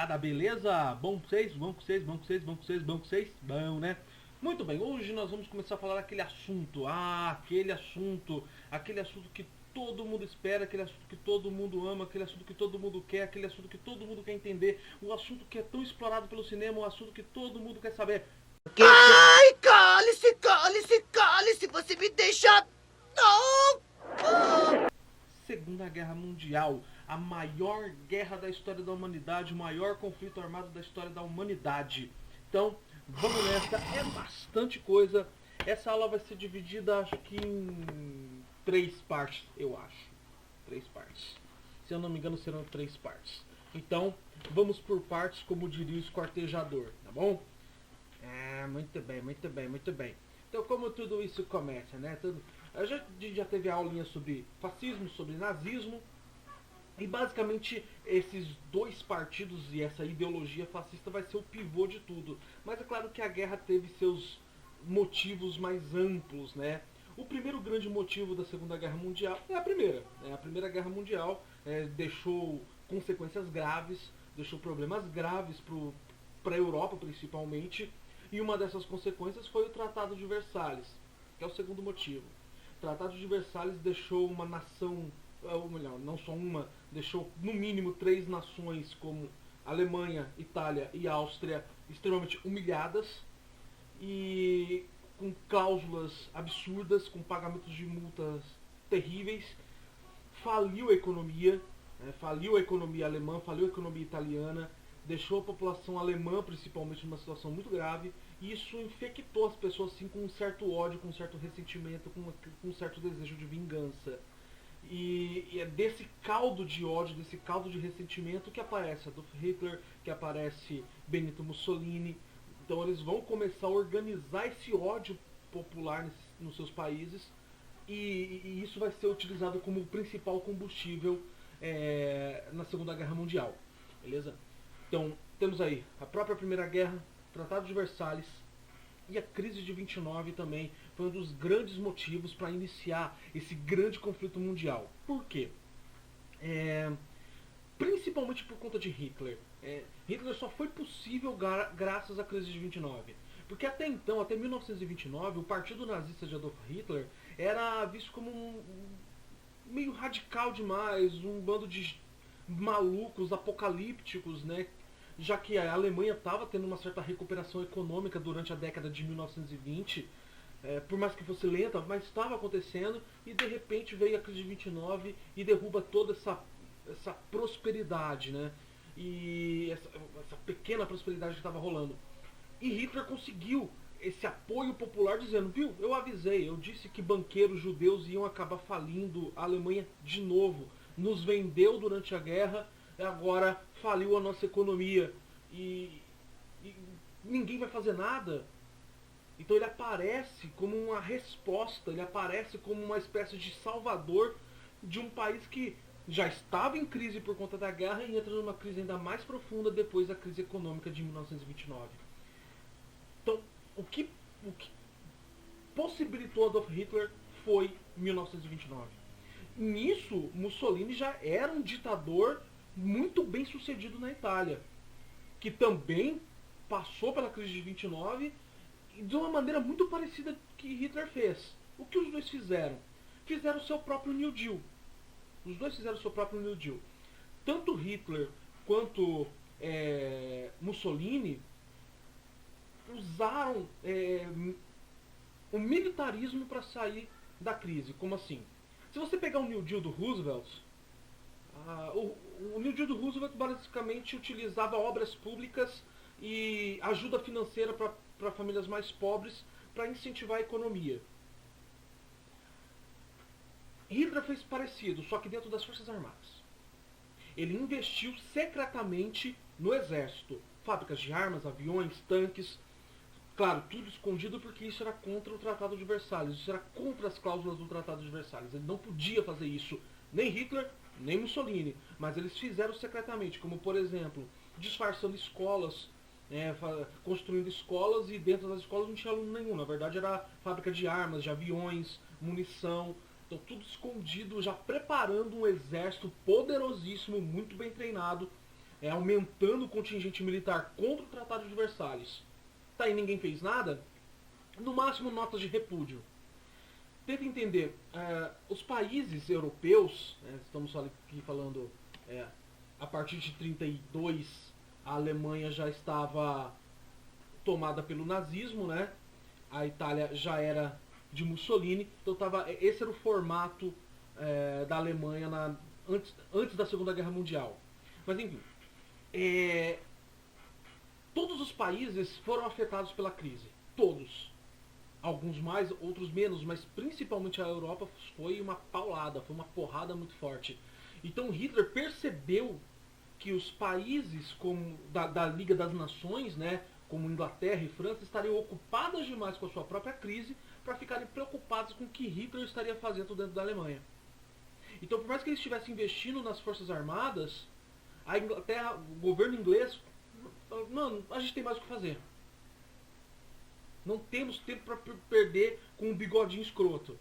rapaziada, beleza? Bom com vocês? Bom com vocês? Bom com vocês? Bom com vocês? Bom com vocês? Bom, né? Muito bem, hoje nós vamos começar a falar daquele assunto. Aquele assunto que todo mundo espera, aquele assunto que todo mundo ama, aquele assunto que todo mundo quer, aquele assunto que todo mundo quer entender, o assunto que é tão explorado pelo cinema, o assunto que todo mundo quer saber. Ai, cale-se, cale-se, cale-se, você me deixa... Não! Segunda Guerra Mundial, a maior guerra da história da humanidade, o maior conflito armado da história da humanidade. Então, vamos nessa, é bastante coisa. Essa aula vai ser dividida, acho que em 3 partes, eu acho. 3 partes. Se eu não me engano, serão 3 partes. Então, vamos por partes, como diria o esquartejador, tá bom? Muito bem, muito bem, muito bem. Então, como tudo isso começa, né? A gente já teve aulinha sobre fascismo, sobre nazismo. E basicamente esses dois partidos e essa ideologia fascista vai ser o pivô de tudo. Mas é claro que a guerra teve seus motivos mais amplos, né? O primeiro grande motivo da Segunda Guerra Mundial é a primeira. A Primeira Guerra Mundial deixou consequências graves, deixou problemas graves para a Europa principalmente. E uma dessas consequências foi o Tratado de Versalhes, que é o segundo motivo. O Tratado de Versalhes deixou uma nação, ou melhor, não só uma, deixou no mínimo 3 nações como Alemanha, Itália e Áustria extremamente humilhadas e com cláusulas absurdas, com pagamentos de multas terríveis. Faliu a economia alemã, faliu a economia italiana, deixou a população alemã principalmente numa situação muito grave, e isso infectou as pessoas assim, com um certo ódio, com um certo ressentimento, com um certo desejo de vingança. E é desse caldo de ódio, desse caldo de ressentimento que aparece Adolf Hitler, que aparece Benito Mussolini. Então eles vão começar a organizar esse ódio popular nos seus países, e isso vai ser utilizado como o principal combustível na Segunda Guerra Mundial. Beleza? Então, temos aí a própria Primeira Guerra, Tratado de Versalhes e a crise de 29 também foi um dos grandes motivos para iniciar esse grande conflito mundial. Por quê? Principalmente por conta de Hitler. Hitler só foi possível graças à crise de 29. Porque até então, até 1929, o partido nazista de Adolf Hitler era visto como meio radical demais, um bando de malucos, apocalípticos, né? Já que a Alemanha estava tendo uma certa recuperação econômica durante a década de 1920, por mais que fosse lenta, mas estava acontecendo, e de repente veio a crise de 29 e derruba toda essa prosperidade, né? E essa pequena prosperidade que estava rolando. E Hitler conseguiu esse apoio popular dizendo, viu, eu avisei, eu disse que banqueiros judeus iam acabar falindo a Alemanha de novo. Nos vendeu durante a guerra, agora faliu a nossa economia e ninguém vai fazer nada. Então ele aparece como uma resposta, ele aparece como uma espécie de salvador de um país que já estava em crise por conta da guerra e entra numa crise ainda mais profunda depois da crise econômica de 1929. Então, o que possibilitou Adolf Hitler foi 1929. Nisso, Mussolini já era um ditador muito bem sucedido na Itália, que também passou pela crise de 29 de uma maneira muito parecida que Hitler fez. O que os dois fizeram? Fizeram o seu próprio New Deal. Os dois fizeram o seu próprio New Deal. Tanto Hitler quanto Mussolini usaram o militarismo para sair da crise. Como assim? Se você pegar o New Deal do Roosevelt, o New Deal do Roosevelt basicamente utilizava obras públicas e ajuda financeira para famílias mais pobres para incentivar a economia. Hitler fez parecido, só que dentro das Forças Armadas. Ele investiu secretamente no exército. Fábricas de armas, aviões, tanques. Claro, tudo escondido porque isso era contra o Tratado de Versalhes. Isso era contra as cláusulas do Tratado de Versalhes. Ele não podia fazer isso, nem Hitler, nem Mussolini. Mas eles fizeram secretamente, como por exemplo, disfarçando escolas, construindo escolas, e dentro das escolas não tinha aluno nenhum. Na verdade era fábrica de armas, de aviões, munição. Então tudo escondido, já preparando um exército poderosíssimo, muito bem treinado, aumentando o contingente militar contra o Tratado de Versalhes. Tá aí, ninguém fez nada. No máximo, notas de repúdio. Tenta entender, os países europeus, estamos aqui falando, a partir de 32, a Alemanha já estava tomada pelo nazismo, né? A Itália já era de Mussolini, então esse era o formato da Alemanha antes da Segunda Guerra Mundial. Mas enfim, todos os países foram afetados pela crise, todos. Alguns mais, outros menos, mas principalmente a Europa foi uma paulada, foi uma porrada muito forte. Então Hitler percebeu que os países como da Liga das Nações, né, como Inglaterra e França, estariam ocupadas demais com a sua própria crise para ficarem preocupados com o que Hitler estaria fazendo dentro da Alemanha. Então, por mais que ele estivesse investindo nas Forças Armadas, a Inglaterra, o governo inglês, mano, a gente tem mais o que fazer. Não temos tempo para perder com um bigodinho escroto.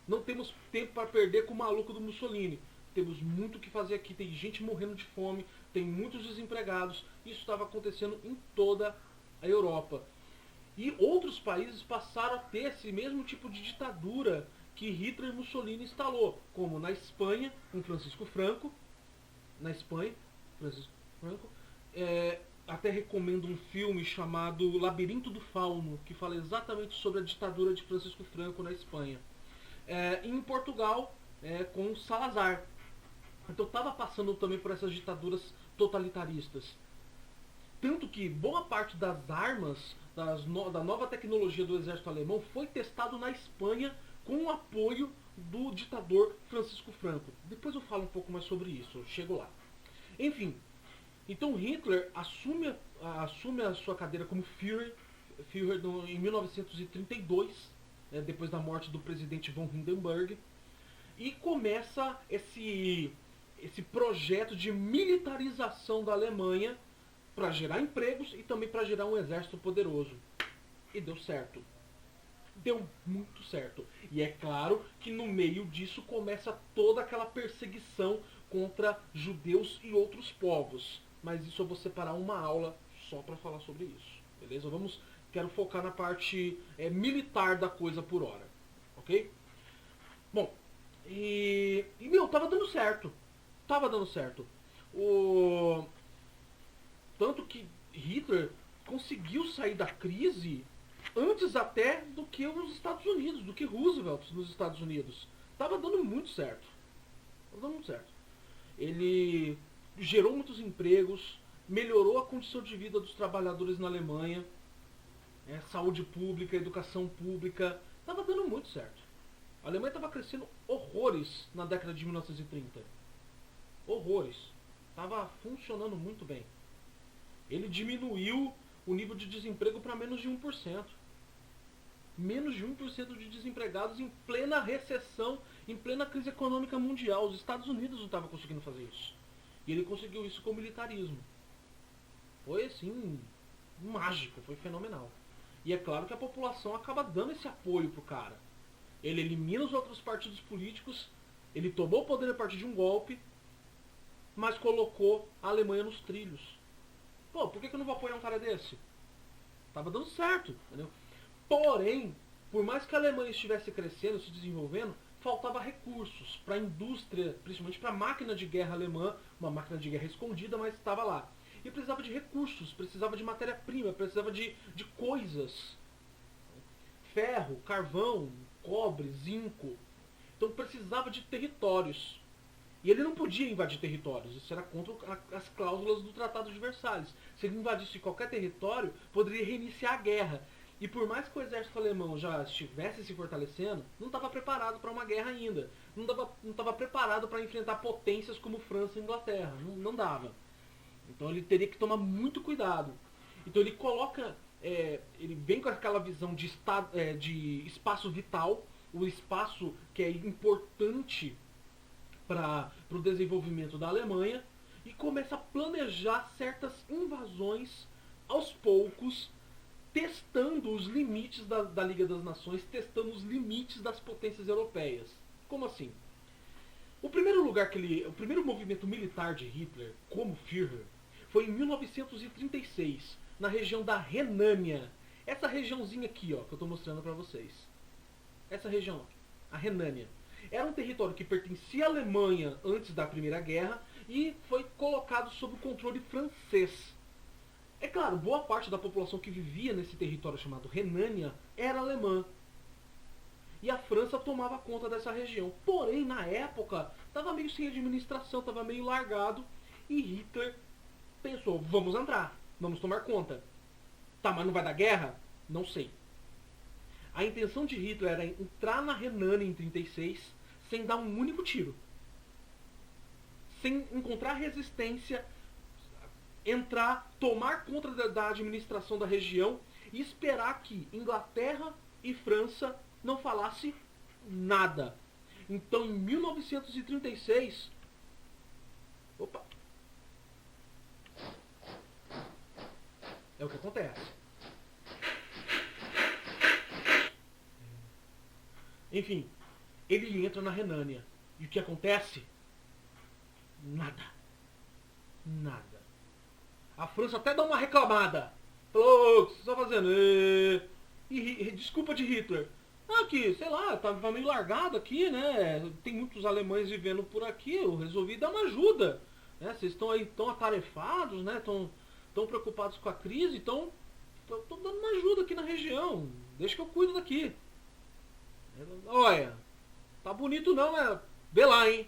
Não temos tempo para perder com o maluco do Mussolini. Temos muito o que fazer aqui. Tem gente morrendo de fome, tem muitos desempregados. Isso estava acontecendo em toda a Europa. E outros países passaram a ter esse mesmo tipo de ditadura que Hitler e Mussolini instalou, como na Espanha, com Francisco Franco. Até recomendo um filme chamado Labirinto do Fauno, que fala exatamente sobre a ditadura de Francisco Franco na Espanha. Em Portugal, com Salazar. Então estava passando também por essas ditaduras totalitaristas. Tanto que boa parte das armas, da nova tecnologia do exército alemão foi testado na Espanha com o apoio do ditador Francisco Franco. Depois eu falo um pouco mais sobre isso, eu chego lá. Enfim, então Hitler assume a sua cadeira como Führer em 1932, depois da morte do presidente von Hindenburg, e começa esse projeto de militarização da Alemanha para gerar empregos e também para gerar um exército poderoso. E deu certo. Deu muito certo. E é claro que no meio disso começa toda aquela perseguição contra judeus e outros povos. Mas isso eu vou separar uma aula só para falar sobre isso. Beleza? Quero focar na parte militar da coisa por hora. Ok? Bom, tava dando certo. Tava dando certo. Tanto que Hitler conseguiu sair da crise antes até do que os Estados Unidos, do que Roosevelt nos Estados Unidos. Tava dando muito certo. Ele gerou muitos empregos, melhorou a condição de vida dos trabalhadores na Alemanha, saúde pública, educação pública. Tava dando muito certo. A Alemanha estava crescendo horrores na década de 1930. Horrores. Estava funcionando muito bem. Ele diminuiu o nível de desemprego para menos de 1%. Menos de 1% de desempregados em plena recessão, em plena crise econômica mundial. Os Estados Unidos não estavam conseguindo fazer isso. E ele conseguiu isso com o militarismo. Foi assim, mágico, foi fenomenal. E é claro que a população acaba dando esse apoio pro cara. Ele elimina os outros partidos políticos, ele tomou o poder a partir de um golpe, mas colocou a Alemanha nos trilhos. Pô, por que eu não vou apoiar um cara desse? Tava dando certo, entendeu? Porém, por mais que a Alemanha estivesse crescendo, se desenvolvendo, faltava recursos para a indústria, principalmente para a máquina de guerra alemã, uma máquina de guerra escondida, mas estava lá. E precisava de recursos, precisava de matéria-prima, precisava de coisas. Ferro, carvão, cobre, zinco. Então precisava de territórios. E ele não podia invadir territórios, isso era contra as cláusulas do Tratado de Versalhes. Se ele invadisse qualquer território, poderia reiniciar a guerra. E por mais que o exército alemão já estivesse se fortalecendo, não estava preparado para uma guerra ainda. Não estava preparado para enfrentar potências como França e Inglaterra. Não dava. Então ele teria que tomar muito cuidado. Então ele coloca, ele vem com aquela visão de espaço vital, o espaço que é importante para o desenvolvimento da Alemanha, e começa a planejar certas invasões aos poucos, testando os limites da Liga das Nações, testando os limites das potências europeias. Como assim? O primeiro movimento militar de Hitler, como Führer, foi em 1936, na região da Renânia. Essa regiãozinha aqui, ó, que eu estou mostrando para vocês. Essa região, a Renânia. Era um território que pertencia à Alemanha antes da Primeira Guerra e foi colocado sob o controle francês. É claro, boa parte da população que vivia nesse território chamado Renânia era alemã. E a França tomava conta dessa região. Porém, na época, estava meio sem administração, estava meio largado. E Hitler pensou, vamos entrar, vamos tomar conta. Tá, mas não vai dar guerra? Não sei. A intenção de Hitler era entrar na Renânia em 36 sem dar um único tiro. Sem encontrar resistência, entrar, tomar conta da administração da região e esperar que Inglaterra e França não falasse nada. Então, em 1936... Opa! É o que acontece. Enfim, ele entra na Renânia. E o que acontece? Nada. Nada. A França até dá uma reclamada. Falou, o que você está fazendo? E desculpa de Hitler. Aqui, sei lá, tava meio largado aqui, né? Tem muitos alemães vivendo por aqui, eu resolvi dar uma ajuda. Né? Vocês estão aí tão atarefados, né? Tão preocupados com a crise, então tô dando uma ajuda aqui na região. Deixa que eu cuido daqui. Olha, tá bonito não, mas vê lá, hein?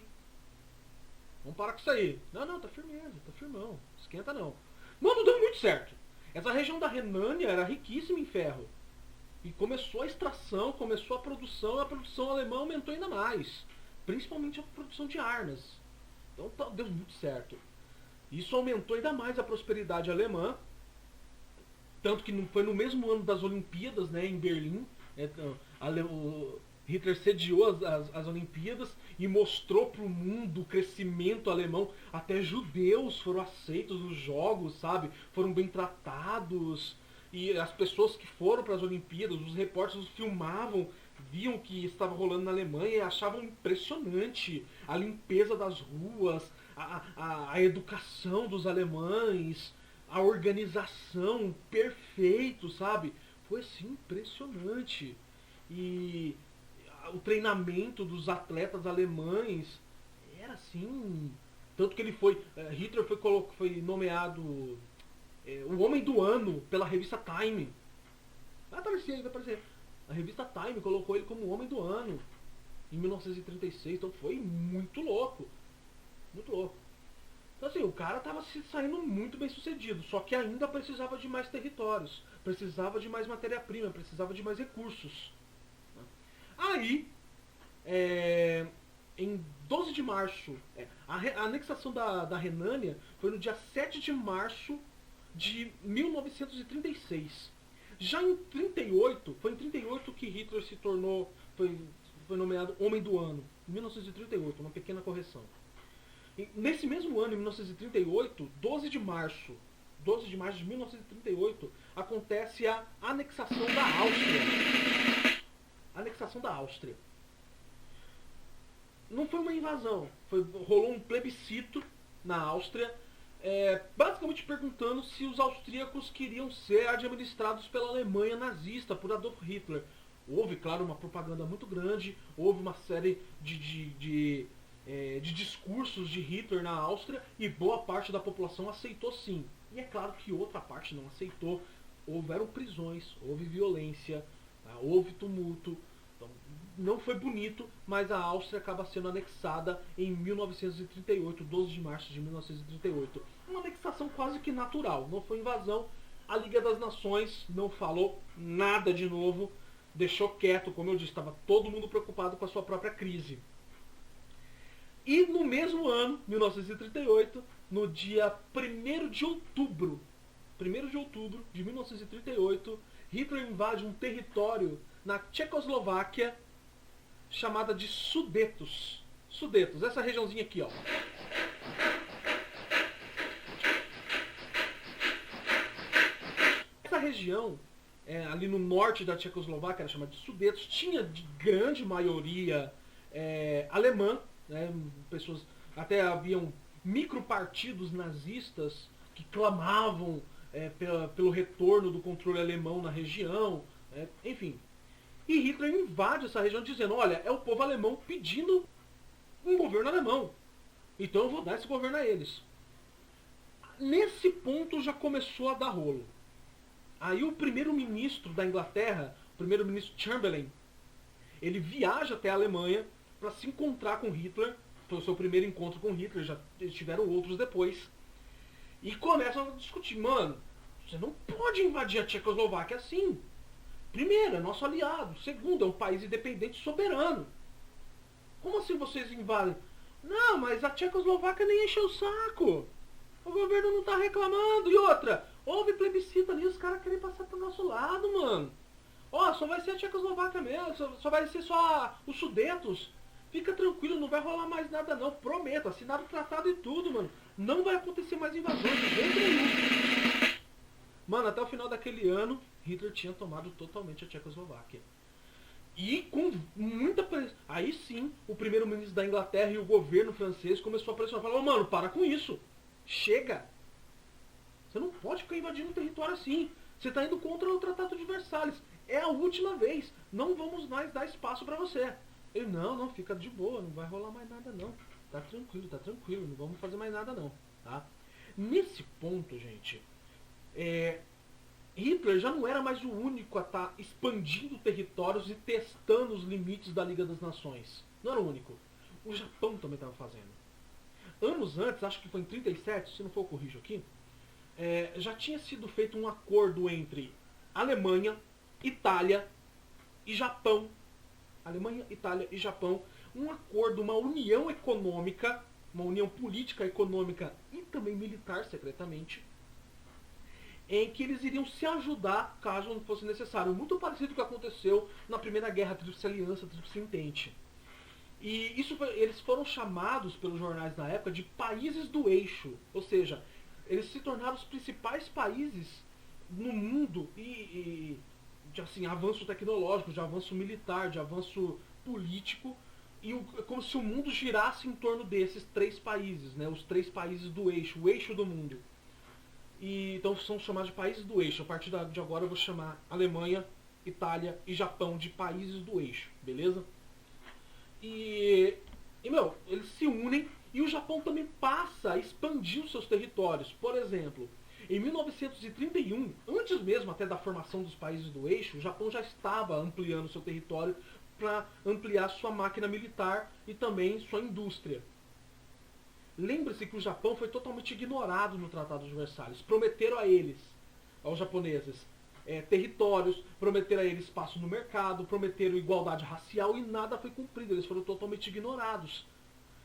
Vamos parar com isso aí. Não, tá firmeza, tá firmão. Esquenta não. Não deu muito certo. Essa região da Renânia era riquíssima em ferro. E começou a extração, começou a produção alemã aumentou ainda mais. Principalmente a produção de armas. Então deu muito certo. Isso aumentou ainda mais a prosperidade alemã. Tanto que foi no mesmo ano das Olimpíadas, né, em Berlim. O Hitler sediou as Olimpíadas e mostrou para o mundo o crescimento alemão. Até judeus foram aceitos nos jogos, sabe? Foram bem tratados. E as pessoas que foram para as Olimpíadas, os repórteres filmavam, viam o que estava rolando na Alemanha e achavam impressionante a limpeza das ruas, a educação dos alemães, a organização perfeito, sabe? Foi assim, impressionante. E o treinamento dos atletas alemães era assim. Tanto que Hitler foi nomeado o Homem do Ano pela revista Time. Vai aparecer. A revista Time colocou ele como o Homem do Ano em 1936. Então foi muito louco. Muito louco. Então assim, o cara estava se saindo muito bem sucedido. Só que ainda precisava de mais territórios. Precisava de mais matéria-prima. Precisava de mais recursos. Aí, em 12 de março, a anexação da Renânia foi no dia 7 de março de 1936. Já em 38, foi em 38 que Hitler se tornou, foi nomeado Homem do Ano. Em 1938, uma pequena correção. Nesse mesmo ano, em 1938, 12 de março de 1938, acontece a anexação da Áustria. Anexação da Áustria. Não foi uma invasão, rolou um plebiscito na Áustria, basicamente perguntando se os austríacos queriam ser administrados pela Alemanha nazista, por Adolf Hitler. Houve, claro, uma propaganda muito grande, houve uma série de discursos de Hitler na Áustria e boa parte da população aceitou sim. E é claro que outra parte não aceitou. Houveram prisões, houve violência, houve tumulto. Então, não foi bonito, mas a Áustria acaba sendo anexada em 1938, 12 de março de 1938. Uma anexação quase que natural, não foi invasão. A Liga das Nações não falou nada de novo, deixou quieto, como eu disse, estava todo mundo preocupado com a sua própria crise. E no mesmo ano, 1938, no dia 1º de outubro de 1938, Hitler invade um território na Tchecoslováquia chamada de Sudetos. Sudetos, essa regiãozinha aqui, ó. Essa região, ali no norte da Tchecoslováquia, era chamada de Sudetos, tinha de grande maioria alemã, né, pessoas, até haviam micropartidos nazistas que clamavam pelo retorno do controle alemão na região, enfim. E Hitler invade essa região dizendo, olha, é o povo alemão pedindo um governo alemão. Então eu vou dar esse governo a eles. Nesse ponto já começou a dar rolo. Aí o primeiro-ministro da Inglaterra, o primeiro-ministro Chamberlain, ele viaja até a Alemanha para se encontrar com Hitler. Foi o seu primeiro encontro com Hitler, já tiveram outros depois. E começam a discutir, mano, você não pode invadir a Tchecoslováquia assim. Primeiro, é nosso aliado. Segundo, é um país independente e soberano. Como assim vocês invadem? Não, mas a Tchecoslováquia nem encheu o saco. O governo não tá reclamando. E outra, houve plebiscito ali, os caras querem passar pro nosso lado, mano. Ó, só vai ser a Tchecoslováquia mesmo, só vai ser só os Sudetos. Fica tranquilo, não vai rolar mais nada não, prometo, assinaram o tratado e tudo, mano. Não vai acontecer mais invasões, de jeito nenhum. Mano, até o final daquele ano, Hitler tinha tomado totalmente a Tchecoslováquia. E com muita pressão. Aí sim, o primeiro-ministro da Inglaterra e o governo francês começou a pressionar. Falou, mano, para com isso. Chega. Você não pode ficar invadindo o território assim. Você está indo contra o Tratado de Versalhes. É a última vez. Não vamos mais dar espaço para você. Ele, não, fica de boa. Não vai rolar mais nada não. Tá tranquilo. Não vamos fazer mais nada não. Tá? Nesse ponto, gente, Hitler já não era mais o único a estar expandindo territórios e testando os limites da Liga das Nações. Não era o único. O Japão também estava fazendo. Anos antes, acho que foi em 1937, se não for eu corrijo aqui, já tinha sido feito um acordo entre Alemanha, Itália e Japão. Alemanha, Itália e Japão. Um acordo, uma união econômica, uma união política, econômica e também militar, secretamente, em que eles iriam se ajudar caso não fosse necessário. Muito parecido com o que aconteceu na Primeira Guerra Tríplice Aliança, Tríplice Entente. E eles foram chamados pelos jornais da época de países do eixo. Ou seja, eles se tornaram os principais países no mundo de assim, avanço tecnológico, de avanço militar, de avanço político. E como se o mundo girasse em torno desses três países, né? Os três países do eixo, o eixo do mundo. E, então são chamados de países do eixo. A partir de agora eu vou chamar Alemanha, Itália e Japão de países do eixo, beleza? E eles se unem e o Japão também passa a expandir os seus territórios. Por exemplo, em 1931, antes mesmo até da formação dos países do eixo, o Japão já estava ampliando seu território para ampliar sua máquina militar e também sua indústria. Lembre-se que o Japão foi totalmente ignorado no Tratado de Versalhes. Prometeram a eles, aos japoneses, territórios, prometeram a eles espaço no mercado, prometeram igualdade racial e nada foi cumprido. Eles foram totalmente ignorados.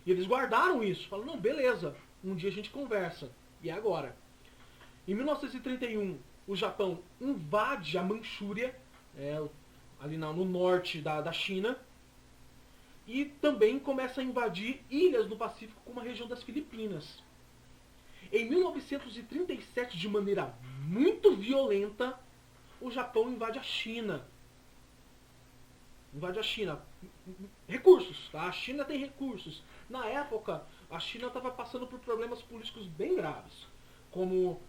E eles guardaram isso. Falaram, não, beleza, um dia a gente conversa. E é agora. Em 1931, o Japão invade a Manchúria, ali no norte da China, e também começa a invadir ilhas do Pacífico, como a região das Filipinas. Em 1937, de maneira muito violenta, o Japão invade a China. Recursos, tá? A China tem recursos. Na época, a China estava passando por problemas políticos bem graves. Como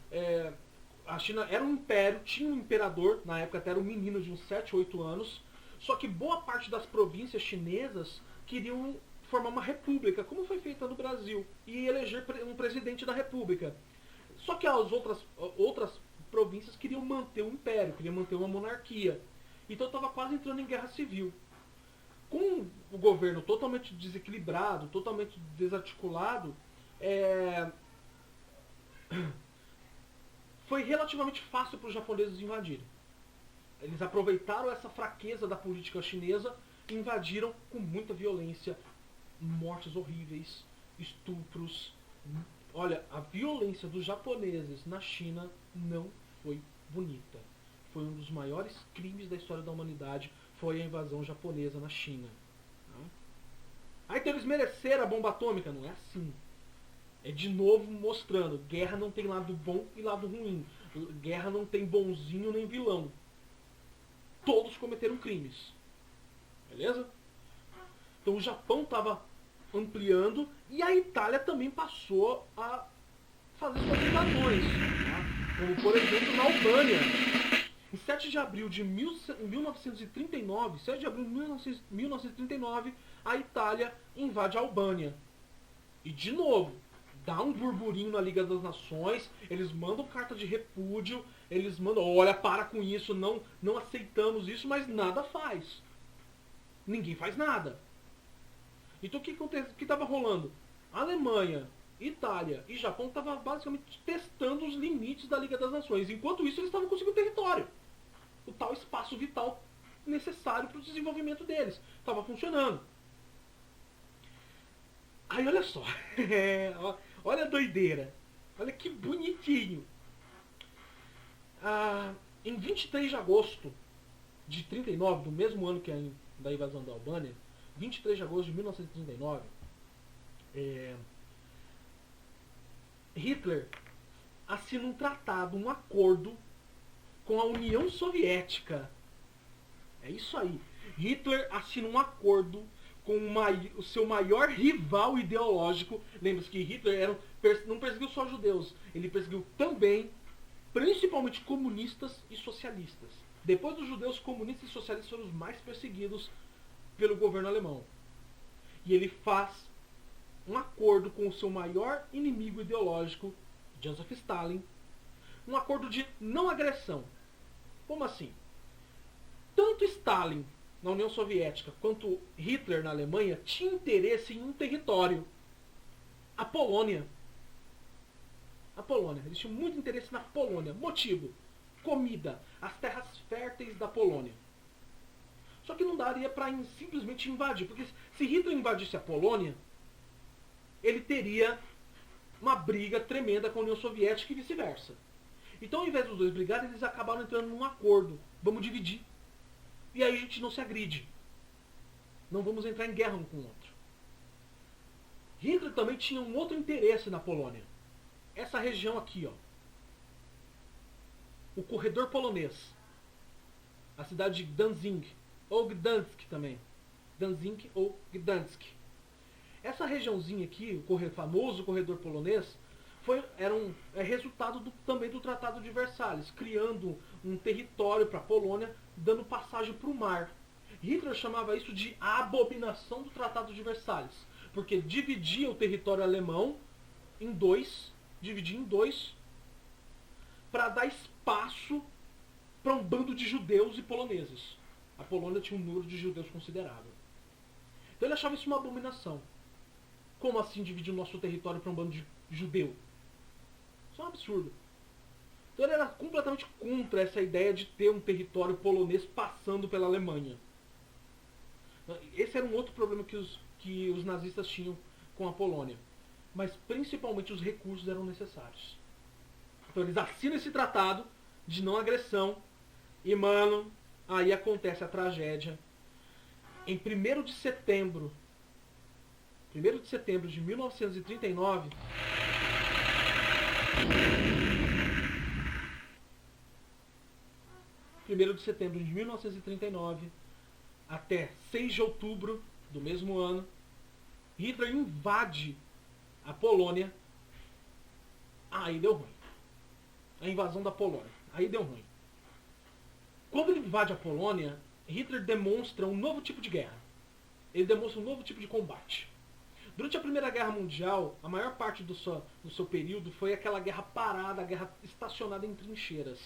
a China era um império, tinha um imperador, na época até era um menino de uns 7, 8 anos, só que boa parte das províncias chinesas queriam formar uma república, como foi feita no Brasil, e eleger um presidente da república. Só que as outras províncias queriam manter o império, queriam manter uma monarquia. Então estava quase entrando em guerra civil. Com o governo totalmente desequilibrado, totalmente desarticulado, foi relativamente fácil para os japoneses invadirem. Eles aproveitaram essa fraqueza da política chinesa e invadiram com muita violência, mortes horríveis, estupros. Olha, a violência dos japoneses na China não foi bonita. Foi um dos maiores crimes da história da humanidade, foi a invasão japonesa na China. Aí então eles mereceram a bomba atômica? Não é assim. É de novo mostrando, guerra não tem lado bom e lado ruim. Guerra não tem bonzinho nem vilão. Todos cometeram crimes. Beleza? Então o Japão estava ampliando e a Itália também passou a fazer suas invasões, tá? Como por exemplo na Albânia. Em 7 de abril de 1939, 7 de abril de 1939, a Itália invade a Albânia. E de novo, dá um burburinho na Liga das Nações, eles mandam carta de repúdio, eles mandam, olha, para com isso, não aceitamos isso, mas nada faz. Ninguém faz nada. Então o que estava rolando? A Alemanha, Itália e Japão estavam basicamente testando os limites da Liga das Nações. Enquanto isso, eles estavam conseguindo território. O tal espaço vital necessário para o desenvolvimento deles. Estava funcionando. Aí olha só. Olha a doideira. Olha que bonitinho. Em 23 de agosto de 39, do mesmo ano que da invasão da Albânia, 23 de agosto de 1939, Hitler assina um tratado, um acordo com a União Soviética. É isso aí. Hitler assina um acordo com o seu maior rival ideológico. Lembra-se que Hitler não perseguiu só judeus, ele perseguiu também, principalmente comunistas e socialistas. Depois dos judeus, comunistas e socialistas foram os mais perseguidos pelo governo alemão. E ele faz um acordo com o seu maior inimigo ideológico, Joseph Stalin, um acordo de não agressão. Como assim? Tanto Stalin na União Soviética quanto Hitler na Alemanha tinham interesse em um território, a Polônia. A Polônia. Eles tinham muito interesse na Polônia. Motivo: comida, as terras férteis da Polônia. Só que não daria para simplesmente invadir, porque se Hitler invadisse a Polônia, ele teria uma briga tremenda com a União Soviética e vice-versa. Então, ao invés dos dois brigarem, eles acabaram entrando num acordo. Vamos dividir. E aí a gente não se agride. Não vamos entrar em guerra um com o outro. Hitler também tinha um outro interesse na Polônia. Essa região aqui, ó. O corredor polonês. A cidade de Danzig. Ou Gdansk também. Danzig ou Gdansk. Essa regiãozinha aqui, o famoso corredor polonês, é resultado também do Tratado de Versalhes, criando um território para a Polônia, dando passagem para o mar. Hitler chamava isso de a abominação do Tratado de Versalhes, porque dividia o território alemão em dois, para dar espaço para um bando de judeus e poloneses. A Polônia tinha um número de judeus considerável. Então ele achava isso uma abominação. Como assim dividir o nosso território para um bando de judeu? Isso é um absurdo. Então ele era completamente contra essa ideia de ter um território polonês passando pela Alemanha. Esse era um outro problema que os nazistas tinham com a Polônia. Mas principalmente os recursos eram necessários. Então eles assinam esse tratado de não agressão e, mano, aí acontece a tragédia. Em 1º de setembro de 1939, até 6 de outubro do mesmo ano, Hitler invade a Polônia. Aí deu ruim. A invasão da Polônia. Aí deu ruim. Quando ele invade a Polônia, Hitler demonstra um novo tipo de guerra. Ele demonstra um novo tipo de combate. Durante a Primeira Guerra Mundial, a maior parte do seu período foi aquela guerra parada, a guerra estacionada em trincheiras.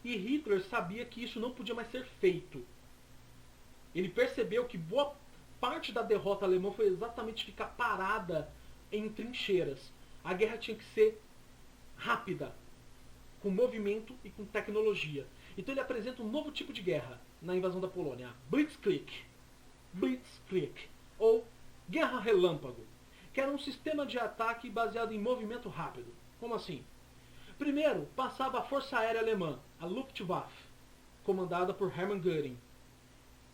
E Hitler sabia que isso não podia mais ser feito. Ele percebeu que boa parte da derrota alemã foi exatamente ficar parada em trincheiras. A guerra tinha que ser rápida, com movimento e com tecnologia. Então ele apresenta um novo tipo de guerra na invasão da Polônia, a Blitzkrieg. Blitzkrieg, ou Guerra Relâmpago, que era um sistema de ataque baseado em movimento rápido. Como assim? Primeiro, passava a Força Aérea Alemã, a Luftwaffe, comandada por Hermann Göring.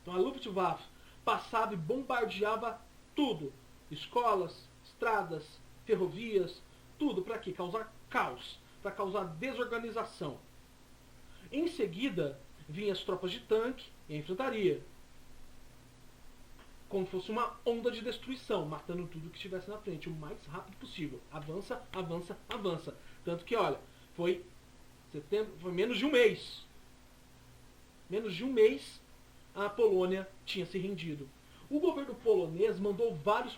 Então a Luftwaffe passava e bombardeava tudo. Escolas, estradas, ferrovias, tudo. Para quê? Causar caos, para causar desorganização. Em seguida, vinham as tropas de tanque e a infantaria. Como se fosse uma onda de destruição, matando tudo que estivesse na frente, o mais rápido possível. Avança, avança, avança. Tanto que, olha, foi menos de um mês. Menos de um mês a Polônia tinha se rendido. O governo polonês mandou vários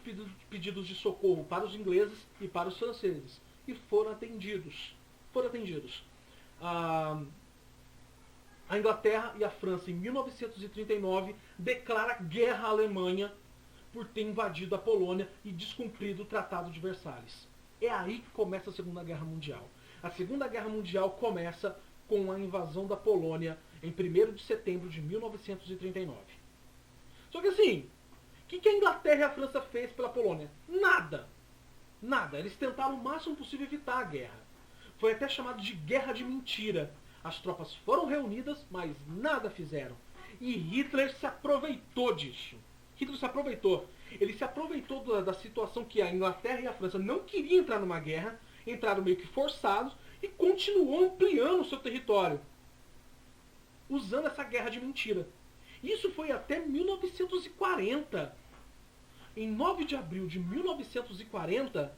pedidos de socorro para os ingleses e para os franceses. E foram atendidos. A Inglaterra e a França, em 1939, declara guerra à Alemanha por ter invadido a Polônia e descumprido o Tratado de Versalhes. É aí que começa a Segunda Guerra Mundial. A Segunda Guerra Mundial começa com a invasão da Polônia em 1º de setembro de 1939. Só que assim, o que a Inglaterra e a França fez pela Polônia? Nada. Eles tentaram o máximo possível evitar a guerra. Foi até chamado de guerra de mentira. As tropas foram reunidas, mas nada fizeram. E Hitler se aproveitou disso. Ele se aproveitou da situação que a Inglaterra e a França não queriam entrar numa guerra, entraram meio que forçados e continuou ampliando o seu território, usando essa guerra de mentira. Isso foi até 1940. Em 9 de abril de 1940...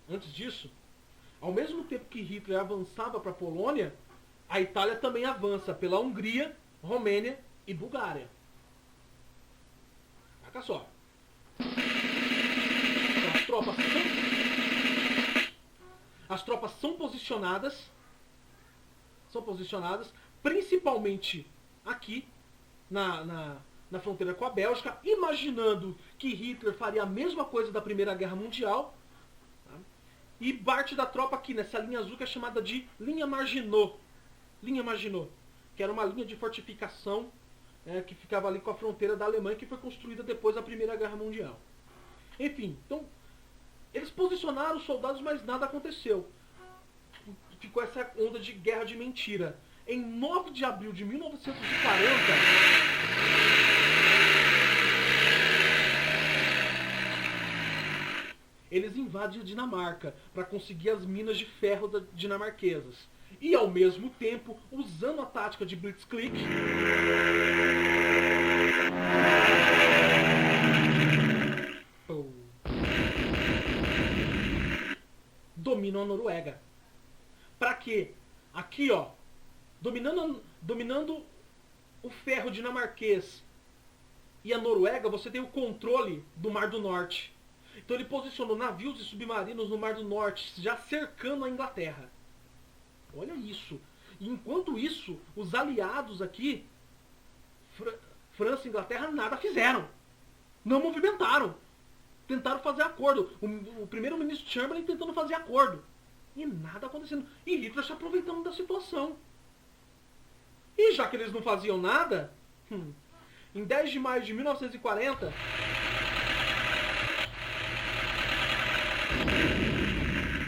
Antes disso, ao mesmo tempo que Hitler avançava para a Polônia, a Itália também avança pela Hungria, Romênia e Bulgária. Saca só. Então, as tropas são posicionadas, principalmente aqui na fronteira com a Bélgica, imaginando que Hitler faria a mesma coisa da Primeira Guerra Mundial. E parte da tropa aqui, nessa linha azul que é chamada de linha Maginot. Que era uma linha de fortificação que ficava ali com a fronteira da Alemanha, que foi construída depois da Primeira Guerra Mundial. Enfim, então, eles posicionaram os soldados, mas nada aconteceu. Ficou essa onda de guerra de mentira. Em 9 de abril de 1940... eles invadem a Dinamarca para conseguir as minas de ferro dinamarquesas. E, ao mesmo tempo, usando a tática de Blitzkrieg, dominam a Noruega. Para quê? Aqui, ó, dominando o ferro dinamarquês e a Noruega, você tem o controle do Mar do Norte. Então ele posicionou navios e submarinos no Mar do Norte, já cercando a Inglaterra. Olha isso. E enquanto isso, os aliados aqui, França e Inglaterra, nada fizeram. Não movimentaram. Tentaram fazer acordo. O primeiro-ministro Chamberlain tentando fazer acordo. E nada acontecendo. E Hitler se aproveitando da situação. E já que eles não faziam nada, em 10 de maio de 1940...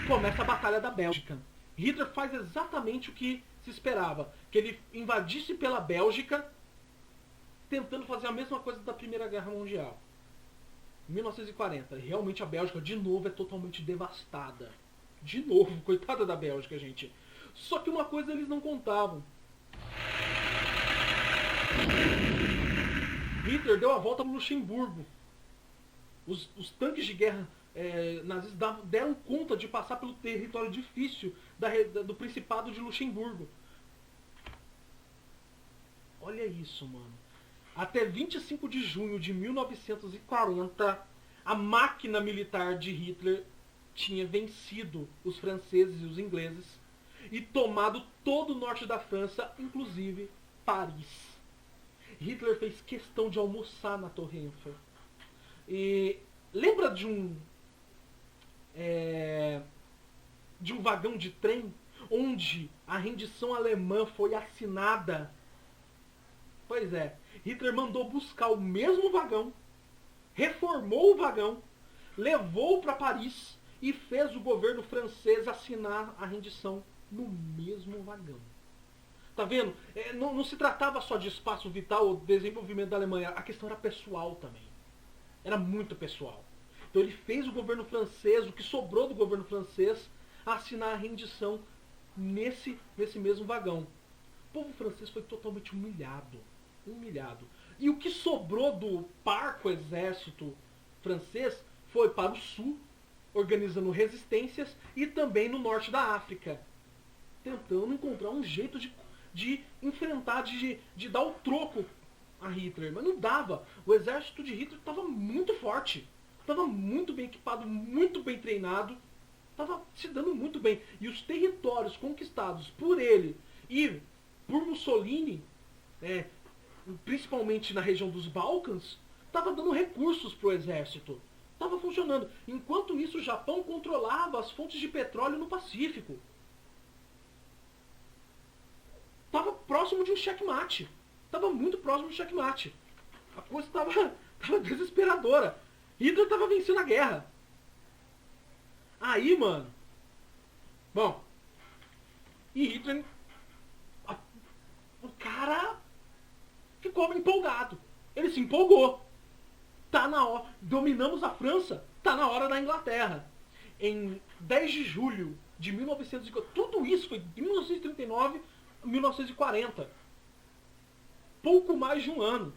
começa a Batalha da Bélgica. Hitler faz exatamente o que se esperava, que ele invadisse pela Bélgica, tentando fazer a mesma coisa da Primeira Guerra Mundial. 1940. Realmente a Bélgica, de novo, é totalmente devastada. De novo, coitada da Bélgica, gente. Só que uma coisa eles não contavam. Hitler deu a volta no Luxemburgo. Os tanques de guerra nazistas deram conta de passar pelo território difícil do Principado de Luxemburgo. Olha isso, mano. Até 25 de junho de 1940, a máquina militar de Hitler tinha vencido os franceses e os ingleses e tomado todo o norte da França, inclusive Paris. Hitler fez questão de almoçar na Torre Eiffel. E lembra de um vagão de trem onde a rendição alemã foi assinada? Pois é, Hitler mandou buscar o mesmo vagão, reformou o vagão, levou para Paris e fez o governo francês assinar a rendição no mesmo vagão. Tá vendo? Não se tratava só de espaço vital ou desenvolvimento da Alemanha, a questão era pessoal também. Era muito pessoal. Então ele fez o governo francês, o que sobrou do governo francês, assinar a rendição nesse mesmo vagão. O povo francês foi totalmente humilhado. E o que sobrou do parco exército francês foi para o sul, organizando resistências, e também no norte da África, tentando encontrar um jeito de enfrentar, de dar o troco a Hitler. Mas não dava. O exército de Hitler estava muito forte, estava muito bem equipado, muito bem treinado, estava se dando muito bem. E os territórios conquistados por ele e por Mussolini, principalmente na região dos Balcãs, estava dando recursos para o exército. Estava funcionando. Enquanto isso, o Japão controlava as fontes de petróleo no Pacífico. Estava próximo de um checkmate. Estava muito próximo de um checkmate. A coisa estava desesperadora. Hitler estava vencendo a guerra. Aí, mano... Bom... E Hitler... O cara... ficou empolgado. Ele se empolgou. Tá na hora. Dominamos a França. Tá na hora da Inglaterra. Em 10 de julho de 1940. Tudo isso foi de 1939 a 1940. Pouco mais de um ano.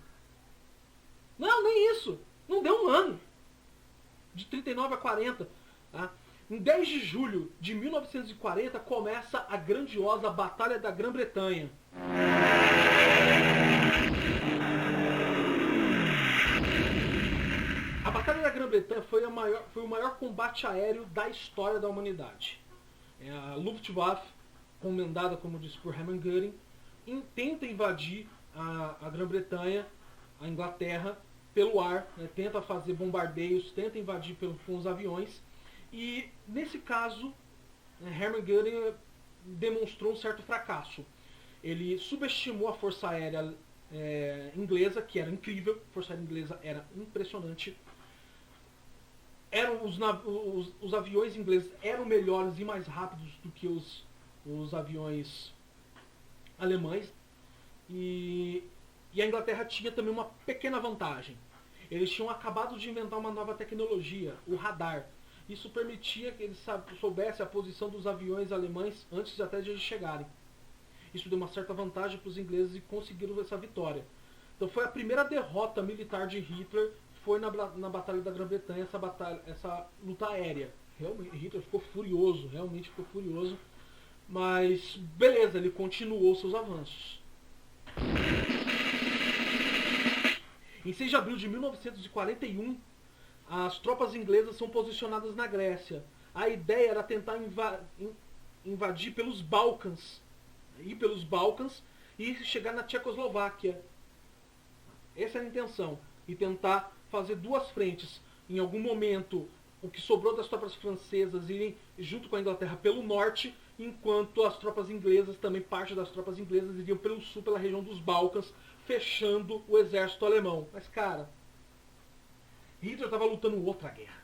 Não, nem isso. Não deu um ano. De 39 a 40. Tá? Em 10 de julho de 1940 começa a grandiosa Batalha da Grã-Bretanha. A Batalha da Grã-Bretanha foi o maior combate aéreo da história da humanidade. A Luftwaffe, comandada, como disse, por Hermann Göring, tenta invadir a Grã-Bretanha, a Inglaterra, pelo ar, tenta fazer bombardeios, tenta invadir com os aviões. E, nesse caso, Hermann Göring demonstrou um certo fracasso. Ele subestimou a força aérea inglesa, que era incrível, a força aérea inglesa era impressionante. Os aviões ingleses eram melhores e mais rápidos do que os aviões alemães. E a Inglaterra tinha também uma pequena vantagem. Eles tinham acabado de inventar uma nova tecnologia, o radar. Isso permitia que eles soubessem a posição dos aviões alemães antes até de eles chegarem. Isso deu uma certa vantagem para os ingleses e conseguiram essa vitória. Então foi a primeira derrota militar de Hitler, foi na Batalha da Grã-Bretanha, essa luta aérea. Realmente, Hitler ficou furioso, realmente ficou furioso. Mas, beleza, ele continuou seus avanços. Em 6 de abril de 1941, as tropas inglesas são posicionadas na Grécia. A ideia era tentar invadir pelos Balcãs, e chegar na Tchecoslováquia. Essa era a intenção. E tentar fazer duas frentes. Em algum momento, o que sobrou das tropas francesas irem junto com a Inglaterra pelo norte, enquanto as tropas inglesas, também parte das tropas inglesas, iriam pelo sul, pela região dos Balcãs, fechando o exército alemão. Mas, cara, Hitler estava lutando outra guerra.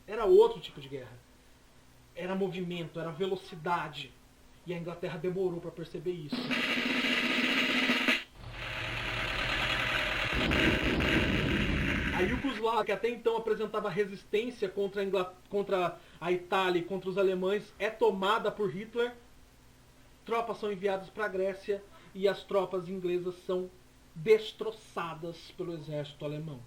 Era outro tipo de guerra. Era movimento, era velocidade. E a Inglaterra demorou para perceber isso. A Iugoslávia, que até então apresentava resistência contra a Itália e contra os alemães, é tomada por Hitler. Tropas são enviadas para a Grécia e as tropas inglesas são destroçadas pelo exército alemão.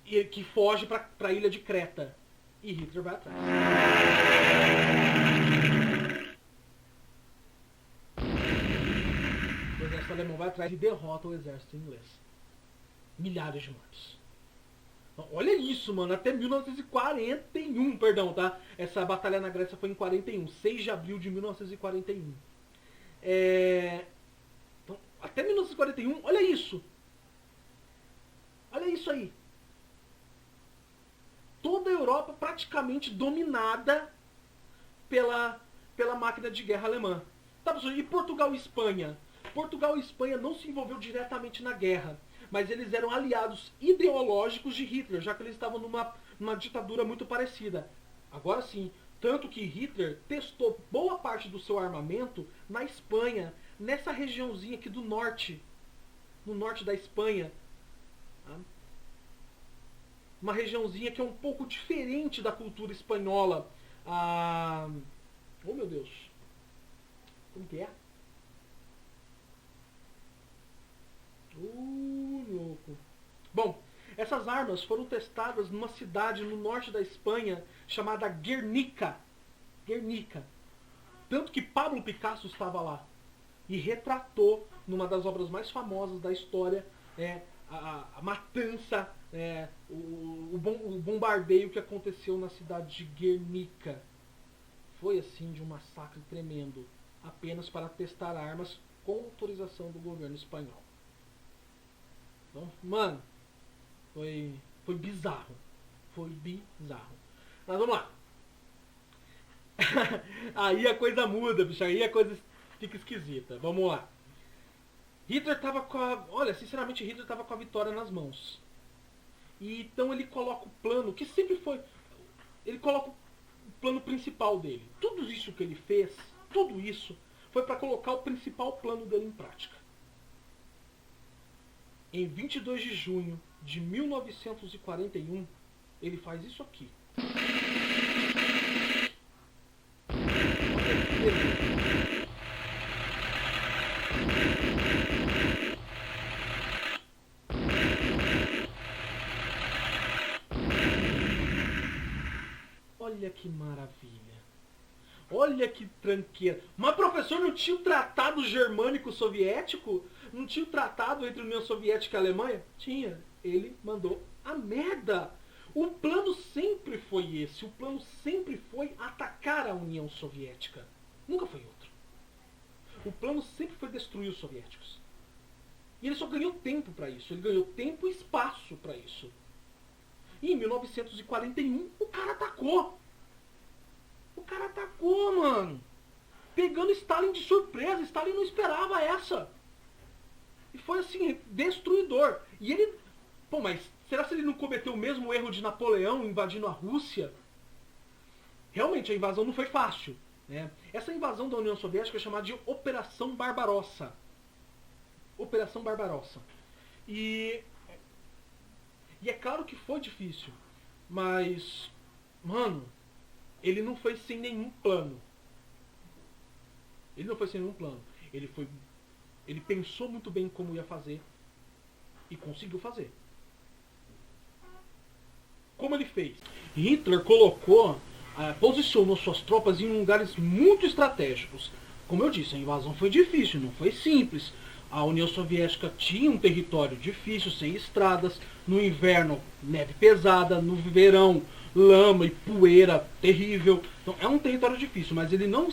E que foge para a ilha de Creta. E Hitler vai atrás. O exército alemão vai atrás e derrota o exército inglês. Milhares de mortos. Olha isso, mano. Até 1941, perdão, tá? Essa batalha na Grécia foi em 41. 6 de abril de 1941. Então, até 1941, olha isso. Olha isso aí. Toda a Europa praticamente dominada pela máquina de guerra alemã. Tá, professor? E Portugal e Espanha? Portugal e Espanha não se envolveu diretamente na guerra, mas eles eram aliados ideológicos de Hitler, já que eles estavam numa ditadura muito parecida. Agora sim, tanto que Hitler testou boa parte do seu armamento na Espanha, nessa regiãozinha aqui do norte, no norte da Espanha. Uma regiãozinha que é um pouco diferente da cultura espanhola. Oh, meu Deus. Como que é? Louco. Bom, Essas armas foram testadas numa cidade no norte da Espanha chamada Guernica. Guernica. Tanto que Pablo Picasso estava lá e retratou, numa das obras mais famosas da história, a matança, o bombardeio que aconteceu na cidade de Guernica. Foi assim de um massacre tremendo, apenas para testar armas com autorização do governo espanhol. Então, mano, foi bizarro. Foi bizarro. Mas vamos lá. Aí a coisa muda, bicho. Aí a coisa fica esquisita. Vamos lá. Hitler tava com a... Olha, sinceramente, Hitler tava com a vitória nas mãos. E então ele coloca o plano, que sempre foi... Ele coloca o plano principal dele. Tudo isso que ele fez, tudo isso, foi para colocar o principal plano dele em prática. Em 22 de junho de 1941, ele faz isso aqui. Olha que maravilha. Olha que tranqueira. Mas professor, não tinha o tratado germânico soviético? Não tinha o tratado entre a União Soviética e a Alemanha? Tinha. Ele mandou a merda. O plano sempre foi esse. O plano sempre foi atacar a União Soviética. Nunca foi outro. O plano sempre foi destruir os soviéticos. E ele só ganhou tempo para isso. Ele ganhou tempo e espaço para isso. E em 1941, o cara atacou. O cara atacou, mano. Pegando Stalin de surpresa. Stalin não esperava essa. E foi assim, destruidor. E ele... Pô, mas será que ele não cometeu o mesmo erro de Napoleão invadindo a Rússia? Realmente, a invasão não foi fácil, né? Essa invasão da União Soviética é chamada de Operação Barbarossa. Operação Barbarossa. E é claro que foi difícil. Mas, mano, ele não foi sem nenhum plano. Ele não foi sem nenhum plano. Ele pensou muito bem como ia fazer e conseguiu fazer. Como ele fez? Hitler posicionou suas tropas em lugares muito estratégicos. Como eu disse, a invasão foi difícil, não foi simples. A União Soviética tinha um território difícil, sem estradas. No inverno, neve pesada. No verão, lama e poeira terrível. Então é um território difícil, mas ele não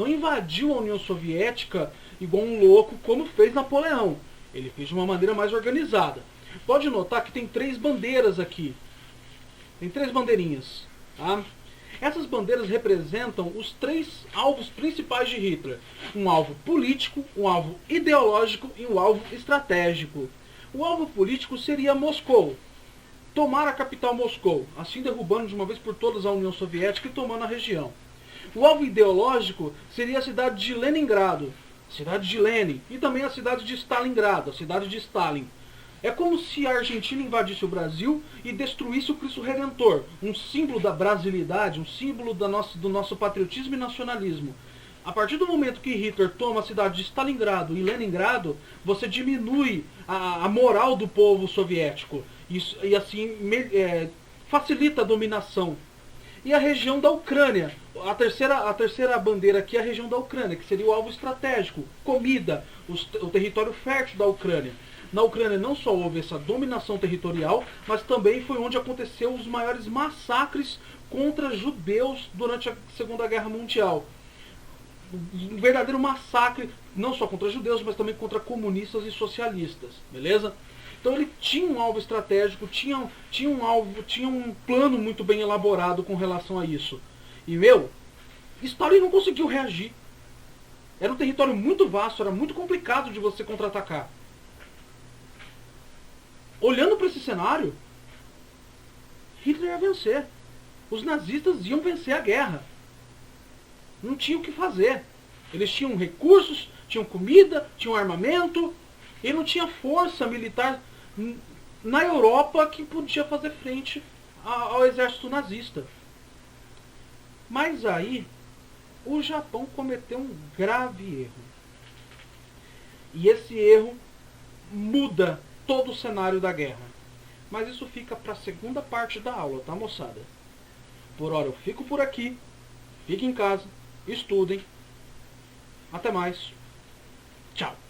invadiu a União Soviética igual um louco, como fez Napoleão. Ele fez de uma maneira mais organizada. Pode notar que tem 3 bandeiras aqui. Tem 3 bandeirinhas. Tá? Essas bandeiras representam os 3 alvos principais de Hitler. Um alvo político, um alvo ideológico e um alvo estratégico. O alvo político seria Moscou. Tomar a capital Moscou, assim derrubando de uma vez por todas a União Soviética e tomando a região. O alvo ideológico seria a cidade de Leningrado, cidade de Lenin, e também a cidade de Stalingrado, a cidade de Stalin. É como se a Argentina invadisse o Brasil e destruísse o Cristo Redentor, um símbolo da brasilidade, um símbolo do nosso patriotismo e nacionalismo. A partir do momento que Hitler toma a cidade de Stalingrado e Leningrado, você diminui a moral do povo soviético e assim facilita a dominação. E a região da Ucrânia, a terceira bandeira aqui é a região da Ucrânia, que seria o alvo estratégico, comida, o território fértil da Ucrânia. Na Ucrânia não só houve essa dominação territorial, mas também foi onde aconteceu os maiores massacres contra judeus durante a Segunda Guerra Mundial. Um verdadeiro massacre, não só contra judeus, mas também contra comunistas e socialistas, beleza? Então ele tinha um alvo estratégico, tinha um plano muito bem elaborado com relação a isso. E Stalin não conseguiu reagir. Era um território muito vasto, era muito complicado de você contra-atacar. Olhando para esse cenário, Hitler ia vencer. Os nazistas iam vencer a guerra. Não tinha o que fazer. Eles tinham recursos, tinham comida, tinham armamento, e não tinha força militar na Europa que podia fazer frente ao exército nazista. Mas aí, o Japão cometeu um grave erro. E esse erro muda todo o cenário da guerra. Mas isso fica para a segunda parte da aula, tá, moçada? Por hora eu fico por aqui. Fiquem em casa, estudem. Até mais. Tchau.